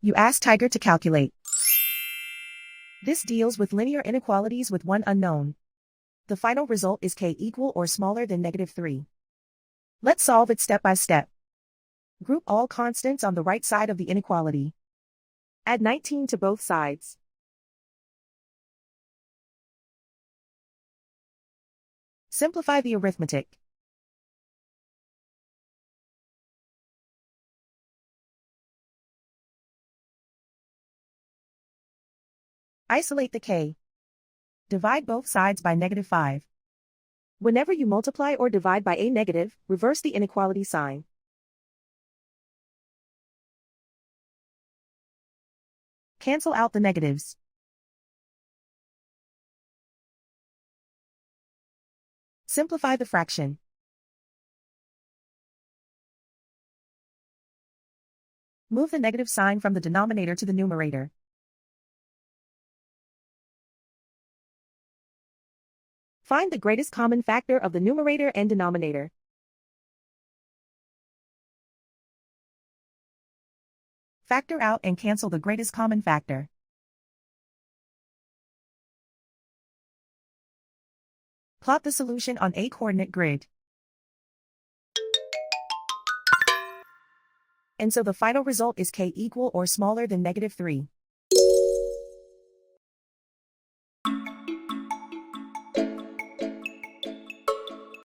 You ask Tiger to calculate. This deals with linear inequalities with one unknown. The final result is k equal or smaller than -3. Let's solve it step by step. Group all constants on the right side of the inequality. Add 19 to both sides. Simplify the arithmetic. Isolate the k. Divide both sides by -5. Whenever you multiply or divide by a negative, reverse the inequality sign. Cancel out the negatives. Simplify the fraction. Move the negative sign from the denominator to the numerator. Find the greatest common factor of the numerator and denominator. Factor out and cancel the greatest common factor. Plot the solution on a coordinate grid. And so the final result is k equal or smaller than -3.